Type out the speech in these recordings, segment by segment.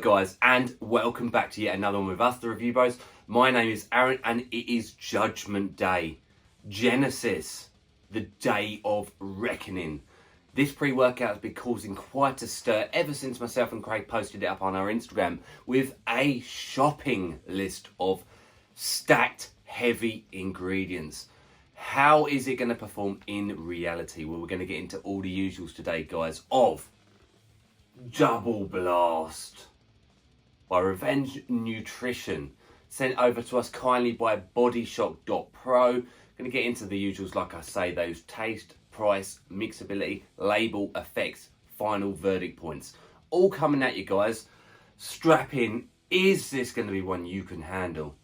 Hello guys, and welcome back to yet another one with us, the Review Bros. My name is Aaron and it is Judgment Day. Genesis, the day of reckoning. This pre-workout has been causing quite a stir ever since myself and Craig posted it up on our Instagram with a shopping list of stacked heavy ingredients. How is it going to perform in reality? Well, we're going to get into all the usuals today, guys, of Double Blast by Revange Nutrition, sent over to us kindly by bodyshock.pro. Going to get into the usuals, like I say, those taste, price, mixability, label, effects, final verdict points. All coming at you, guys. Strap in. Is this going to be one you can handle?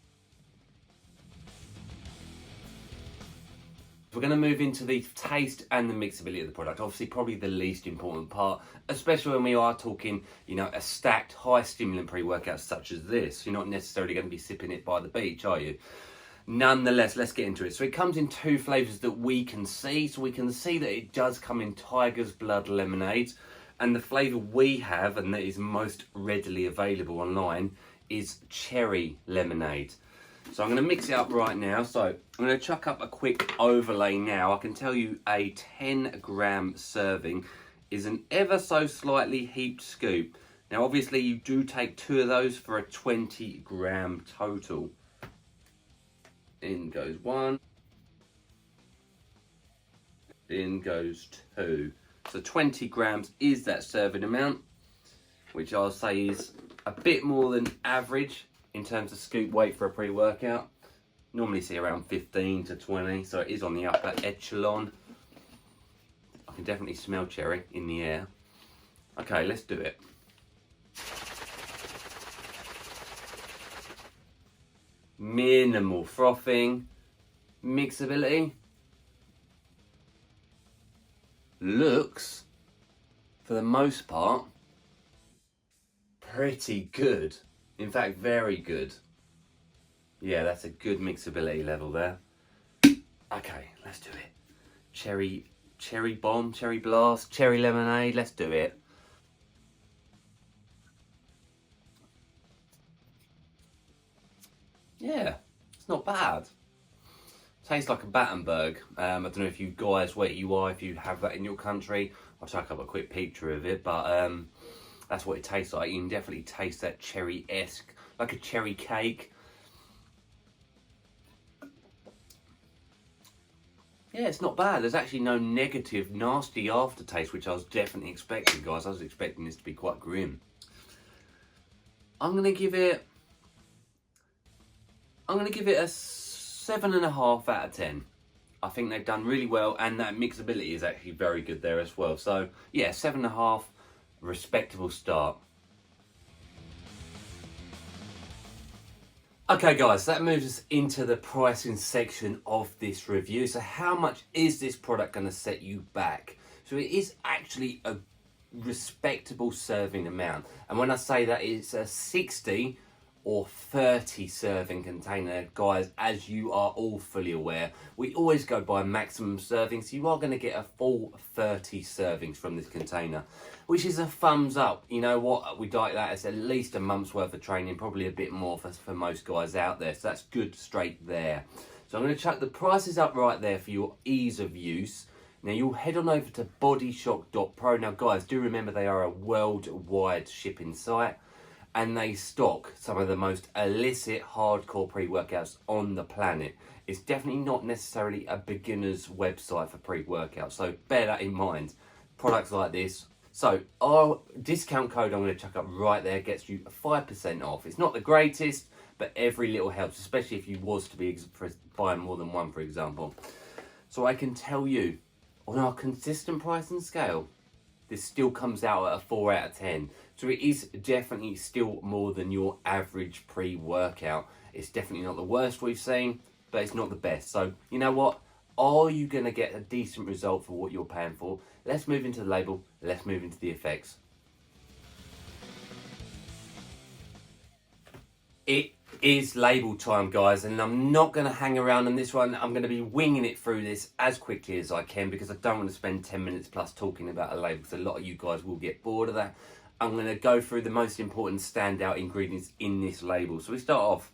We're going to move into the taste and the mixability of the product. Obviously, probably the least important part, especially when we are talking, a stacked high stimulant pre-workout such as this. You're not necessarily going to be sipping it by the beach, are you? Nonetheless, let's get into it. So it comes in two flavours that we can see. So we can see that it does come in Tiger's Blood Lemonade. And the flavour we have, and that is most readily available online, is Cherry Lemonade. So I'm going to mix it up right now. So I'm going to chuck up a quick overlay now. I can tell you a 10 gram serving is an ever so slightly heaped scoop. Now obviously you do take two of those for a 20 gram total. In goes one. In goes two. So 20 grams is that serving amount, which I'll say is a bit more than average in terms of scoop weight for a pre-workout. Normally see around 15 to 20, so it is on the upper echelon. I can definitely smell cherry in the air. Okay, let's do it. Minimal frothing. Mixability. Looks, for the most part, pretty good. In fact, very good. Yeah, that's a good mixability level there. Okay, let's do it. Cherry bomb, cherry blast, cherry lemonade, let's do it. Yeah, it's not bad. Tastes like a Battenberg. I don't know if you guys, where you are, if you have that in your country. I'll chuck up a quick picture of it, but that's what it tastes like. You can definitely taste that cherry-esque, like a cherry cake. Yeah, it's not bad. There's actually no negative, nasty aftertaste, which I was definitely expecting, guys. I was expecting this to be quite grim. I'm going to give it a 7.5 out of 10. I think they've done really well, and that mixability is actually very good there as well. So, yeah, 7.5. Respectable start. Okay guys, that moves us into the pricing section of this review. So how much is this product going to set you back? So it is actually a respectable serving amount, and when I say that, it's a 60 or 30 serving container, guys. As you are all fully aware, we always go by maximum servings, so you are going to get a full 30 servings from this container, which is a thumbs up. You know what, we like that. It's at least a month's worth of training, probably a bit more for most guys out there, so that's good straight there. So I'm going to chuck the prices up right there for your ease of use. Now you'll head on over to bodyshock.pro. Now guys, do remember they are a worldwide shipping site, and they stock some of the most illicit hardcore pre-workouts on the planet. It's definitely not necessarily a beginner's website for pre-workouts, so bear that in mind. Products like this. So our discount code I'm going to chuck up right there gets you 5% off. It's not the greatest, but every little helps, especially if you was to be buying more than one, for example. So I can tell you, on our consistent pricing scale, this still comes out at a 4 out of 10. So it is definitely still more than your average pre-workout. It's definitely not the worst we've seen, but it's not the best. So you know what? Are you going to get a decent result for what you're paying for? Let's move into the label. Let's move into the effects. It is label time, guys, and I'm not going to hang around on this one. I'm going to be winging it through this as quickly as I can, because I don't want to spend 10 minutes plus talking about a label, because a lot of you guys will get bored of that. I'm going to go through the most important standout ingredients in this label. So we start off,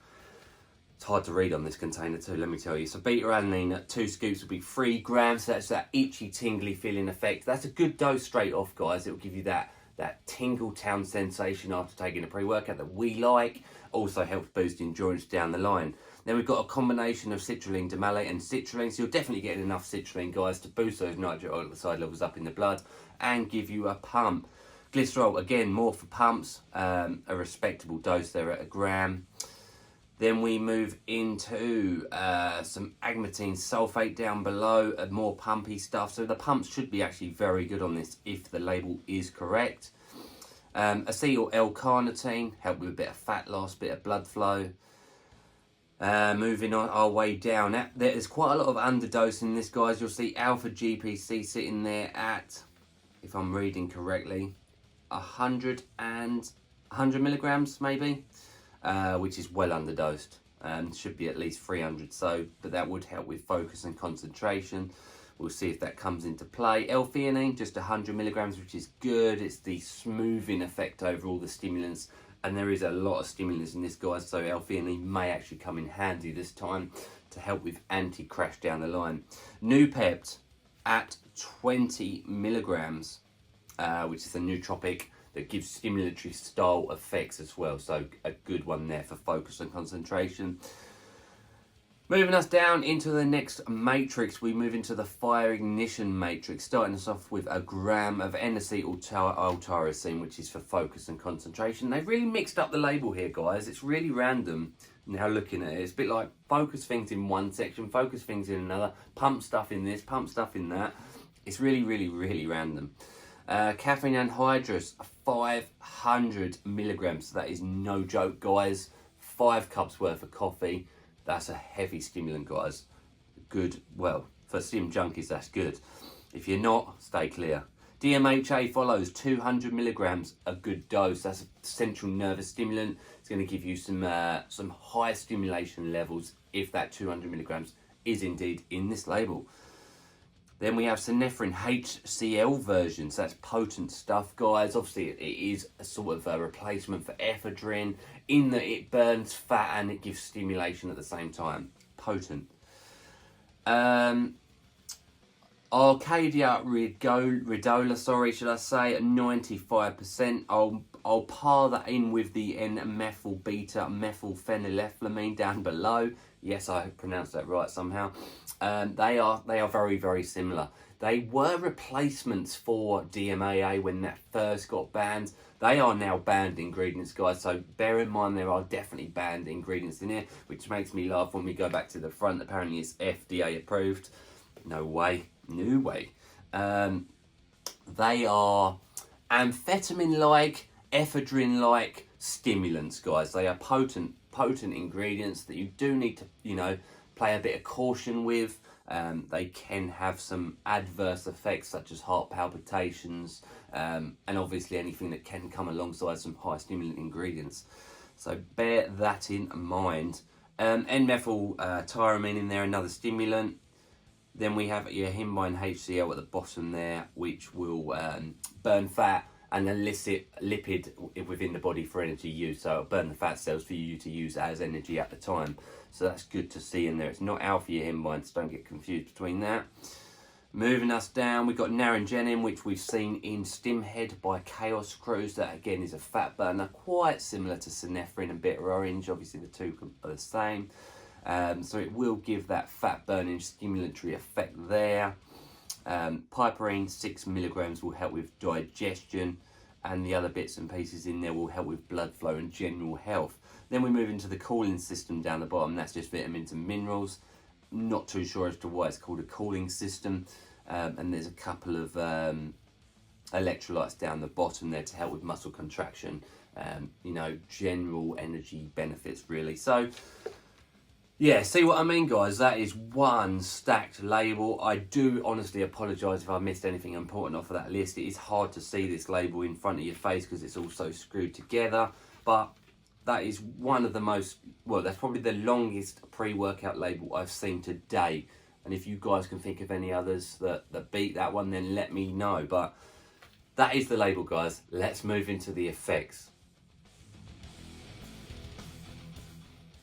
it's hard to read on this container too, let me tell you. So beta-alanine at 2 scoops will be 3 grams. So that's that itchy, tingly feeling effect. That's a good dose straight off, guys. It will give you that tingle town sensation after taking a pre-workout that we like. Also helps boost endurance down the line. Then we've got a combination of citrulline, domalate and citrulline. So you're definitely getting enough citrulline, guys, to boost those nitric oxide levels up in the blood and give you a pump. Glycerol, again, more for pumps. A respectable dose there at 1 gram. Then we move into some agmatine sulfate down below, more pumpy stuff. So the pumps should be actually very good on this if the label is correct. Acetyl L-carnitine, help with a bit of fat loss, bit of blood flow. Moving on our way down, there's quite a lot of underdose in this, guys. You'll see alpha GPC sitting there at, if I'm reading correctly, 100 milligrams maybe. Which is well underdosed. Should be at least 300, so, but that would help with focus and concentration. We'll see if that comes into play. L-theanine, just 100 milligrams, which is good. It's the smoothing effect over all the stimulants, and there is a lot of stimulants in this, guys, so L-theanine may actually come in handy this time to help with anti-crash down the line. Noopept at 20 milligrams, which is a nootropic that gives stimulatory style effects as well. So a good one there for focus and concentration. Moving us down into the next matrix, we move into the fire ignition matrix, starting us off with 1 gram of N-acetyl-L-tyrosine, which is for focus and concentration. They've really mixed up the label here, guys. It's really random now looking at it. It's a bit like focus things in one section, focus things in another, pump stuff in this, pump stuff in that. It's really, really, really random. Caffeine anhydrous, 500 milligrams. So that is no joke, guys. 5 cups worth of coffee. That's a heavy stimulant, guys. Good, well, for stim junkies, that's good. If you're not, stay clear. DMHA follows, 200 milligrams, a good dose. That's a central nervous stimulant. It's going to give you some high stimulation levels if that 200 milligrams is indeed in this label. Then we have synephrine HCl version, so that's potent stuff, guys. Obviously, it is a sort of a replacement for ephedrine in that it burns fat and it gives stimulation at the same time. Potent. Arcadia Ridola, sorry, should I say, at 95%. I'll par that in with the N-methyl beta methylphenylethylamine down below. Yes, I pronounced that right somehow. They are very, very similar. They were replacements for DMAA when that first got banned. They are now banned ingredients, guys, so bear in mind there are definitely banned ingredients in here, which makes me laugh when we go back to the front. Apparently it's FDA approved. No way, no way. They are amphetamine-like, ephedrine-like stimulants, guys. They are potent ingredients that you do need to, play a bit of caution with. They can have some adverse effects such as heart palpitations, and obviously anything that can come alongside some high stimulant ingredients. So bear that in mind. N-methyltyramine in there, another stimulant. Then we have your himbine HCl at the bottom there, which will burn fat and elicit lipid within the body for energy use. So it'll burn the fat cells for you to use as energy at the time. So that's good to see in there. It's not alpha himbine, so don't get confused between that. Moving us down, we've got naringenin, which we've seen in STIMMED by Chaos Cruise. That again is a fat burner, quite similar to synephrine and bitter orange. Obviously the two are the same. So it will give that fat burning stimulatory effect there. Piperine, 6 milligrams, will help with digestion, and the other bits and pieces in there will help with blood flow and general health. Then we move into the cooling system down the bottom. That's just vitamins and minerals. Not too sure as to why it's called a cooling system. And there's a couple of electrolytes down the bottom there to help with muscle contraction. General energy benefits really. So yeah, see what I mean, guys? That is one stacked label. I do honestly apologise if I missed anything important off of that list. It is hard to see this label in front of your face because it's all so screwed together. But that is one of the most, well, that's probably the longest pre-workout label I've seen today. And if you guys can think of any others that beat that one, then let me know. But that is the label, guys. Let's move into the effects.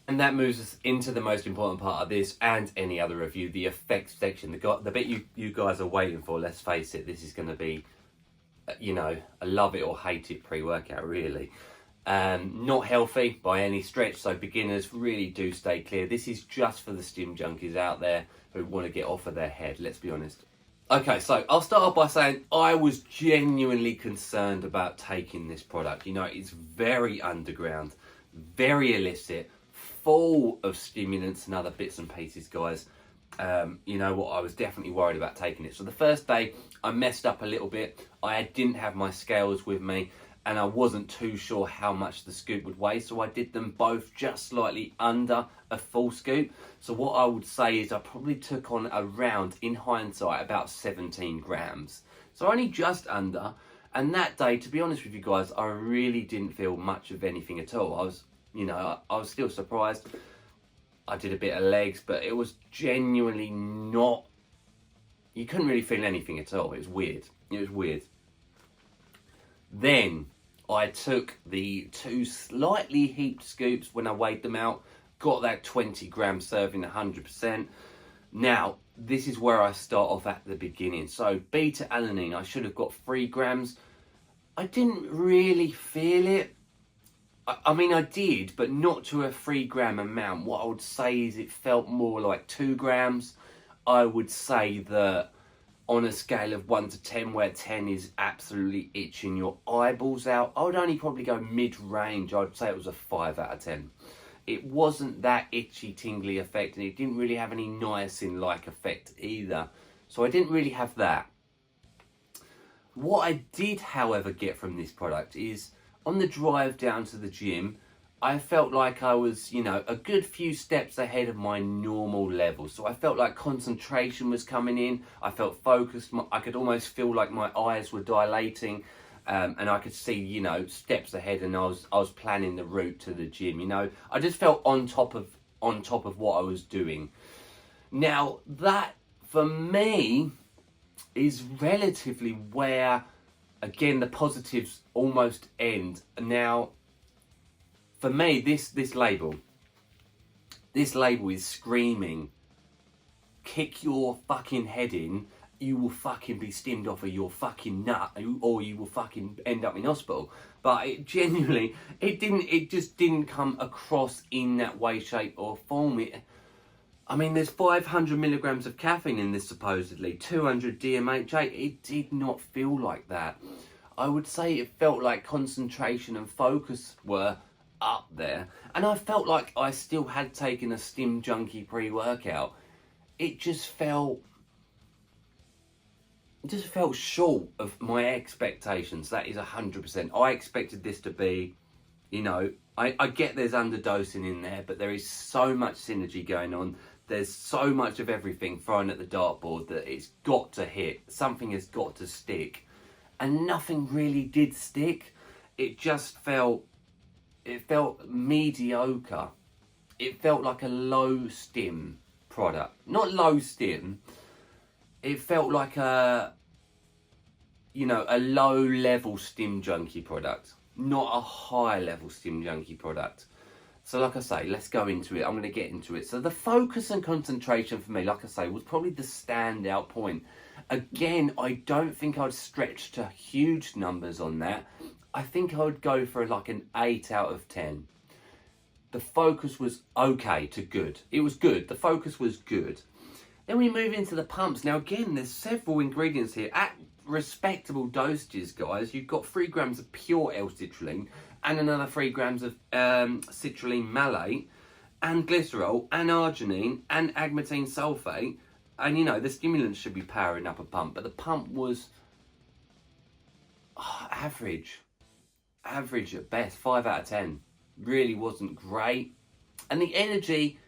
And that moves us into the most important part of this and any other review, the effects section. The bit you guys are waiting for, let's face it, this is going to be, you know, a love it or hate it pre-workout, really. Not healthy by any stretch, so beginners really do stay clear. This is just for the stim junkies out there who want to get off of their head, let's be honest. Okay, so I'll start off by saying I was genuinely concerned about taking this product. You know, it's very underground, very illicit, full of stimulants and other bits and pieces, guys. You know what, I was definitely worried about taking it. So the first day I messed up a little bit. I didn't have my scales with me and I wasn't too sure how much the scoop would weigh, so I did them both just slightly under a full scoop. So what I would say is I probably took on around, in hindsight, about 17 grams. So only just under. And that day, to be honest with you guys, I really didn't feel much of anything at all. I was still surprised. I did a bit of legs, but it was genuinely not, you couldn't really feel anything at all. It was weird. It was weird. Then I took the 2 slightly heaped scoops when I weighed them out, got that 20 gram serving, 100%. Now, this is where I start off at the beginning. So beta alanine, I should have got 3 grams. I didn't really feel it. I mean, I did, but not to a 3 gram amount. What I would say is it felt more like 2 grams. I would say that on a scale of 1 to 10, where 10 is absolutely itching your eyeballs out, I would only probably go mid-range. I'd say it was a 5 out of 10. It wasn't that itchy, tingly effect, and it didn't really have any niacin-like effect either. So I didn't really have that. What I did, however, get from this product is, on the drive down to the gym, I felt like I was, you know, a good few steps ahead of my normal level. So I felt like concentration was coming in. I felt focused. I could almost feel like my eyes were dilating, and I could see, you know, steps ahead. And I was planning the route to the gym. You know, I just felt on top of what I was doing. Now that for me is relatively where, again, the positives almost end. Now, for me, this label is screaming, kick your fucking head in, you will fucking be stimmed off of your fucking nut, or you will fucking end up in hospital. But it genuinely, it just didn't come across in that way, shape or form. I mean, there's 500 milligrams of caffeine in this, supposedly, 200 DMHA. It did not feel like that. I would say it felt like concentration and focus were up there, and I felt like I still had taken a Stim Junkie pre-workout. It just felt short of my expectations. That is 100%. I expected this to be, you know, I get there's underdosing in there, but there is so much synergy going on. There's so much of everything thrown at the dartboard that it's got to hit. Something has got to stick, and nothing really did stick. It just felt mediocre. It felt like a low stim product. Not low stim. It felt like a low level Stim Junkie product, not a high level Stim Junkie product. So like I say, let's go into it. I'm going to get into it. So the focus and concentration for me, like I say, was probably the standout point. Again, I don't think I'd stretch to huge numbers on that. I think I would go for like an 8 out of 10. The focus was okay to good. It was good. The focus was good. Then we move into the pumps. Now again, there's several ingredients here at respectable dosages, guys. You've got 3 grams of pure L-citrulline and another 3 grams of citrulline malate and glycerol and arginine and agmatine sulfate. And you know, the stimulants should be powering up a pump, but the pump was average at best, 5 out of 10. Really wasn't great. And the energy,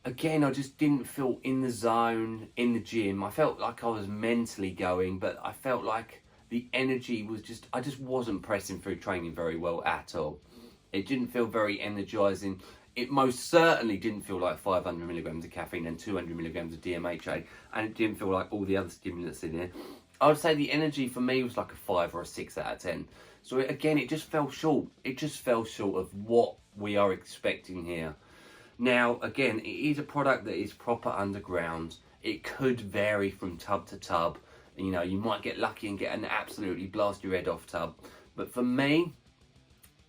again, I just didn't feel in the zone in the gym. I felt like I was mentally going, but I felt like the energy was I just wasn't pressing through training very well at all. It didn't feel very energizing. It most certainly didn't feel like 500 milligrams of caffeine and 200 milligrams of DMHA, and it didn't feel like all the other stimulants in here. I would say the energy for me was like a 5 or a 6 out of 10. So again, it just fell short. It just fell short of what we are expecting here. Now, again, it is a product that is proper underground. It could vary from tub to tub. You know, you might get lucky and get an absolutely blast your head off tub. But for me,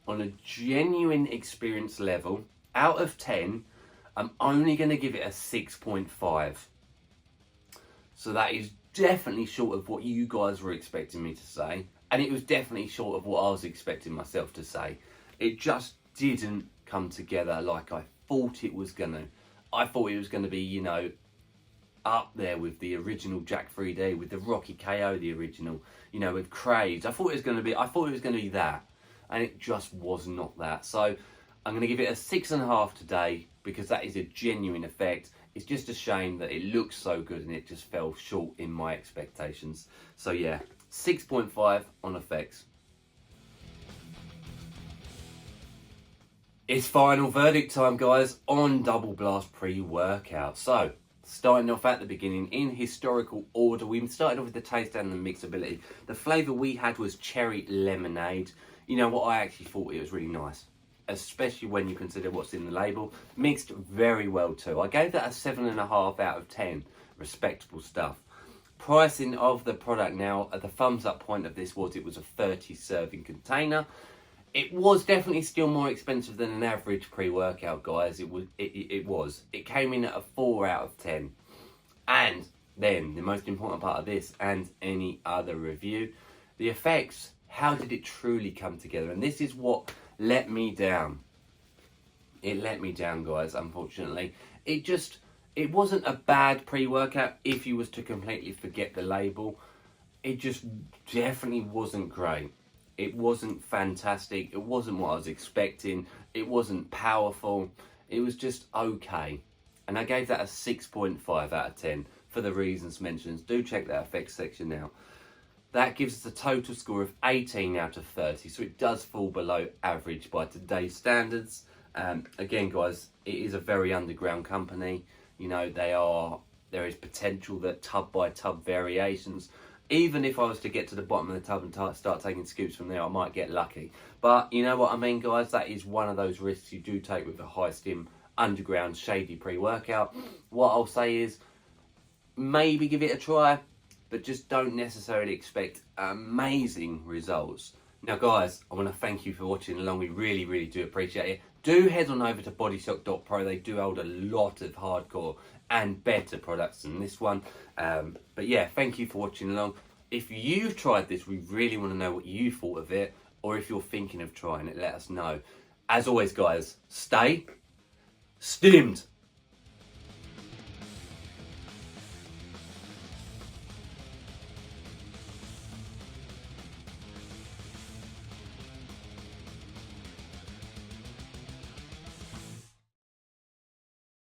on a genuine experience level, out of 10, I'm only going to give it a 6.5. So that is definitely short of what you guys were expecting me to say. And it was definitely short of what I was expecting myself to say. It just didn't come together like I thought it was going to. I thought it was going to be, you know, up there with the original Jack 3D, with the Rocky KO, the original, you know, with Craves. I thought it was going to be that. And it just was not that. So I'm going to give it a 6.5 today, because that is a genuine effect. It's just a shame that it looks so good and it just fell short in my expectations. So yeah, 6.5 on effects. It's final verdict time, guys, on Double Blast pre-workout. So, starting off at the beginning, in historical order, we started off with the taste and the mixability. The flavour we had was cherry lemonade. You know what, I actually thought it was really nice, especially when you consider what's in the label. Mixed very well too. I gave that a 7.5 out of 10. Respectable stuff. Pricing of the product now, at the thumbs up point of this was it was a 30 serving container. It was definitely still more expensive than an average pre-workout, guys. It was. It came in at a 4 out of 10. And then, the most important part of this, and any other review, the effects. How did it truly come together? And this is what let me down. It let me down, guys, unfortunately. It wasn't a bad pre-workout if you was to completely forget the label. It just definitely wasn't great. It wasn't fantastic. It wasn't what I was expecting. It wasn't powerful. It was just okay. And I gave that a 6.5 out of 10 for the reasons mentioned. Do check that effects section now. That gives us a total score of 18 out of 30. So it does fall below average by today's standards. Again, guys, it is a very underground company. You know, there is potential that tub by tub variations. Even if I was to get to the bottom of the tub and start taking scoops from there, I might get lucky. But you know what I mean, guys? That is one of those risks you do take with a high stim, underground, shady pre-workout. What I'll say is, maybe give it a try, but just don't necessarily expect amazing results. Now, guys, I want to thank you for watching along. We really, really do appreciate it. Do head on over to bodyshock.pro. They do hold a lot of hardcore and better products than this one. But yeah, thank you for watching along. If you've tried this, we really want to know what you thought of it, or if you're thinking of trying it, let us know. As always, guys, stay stimmed.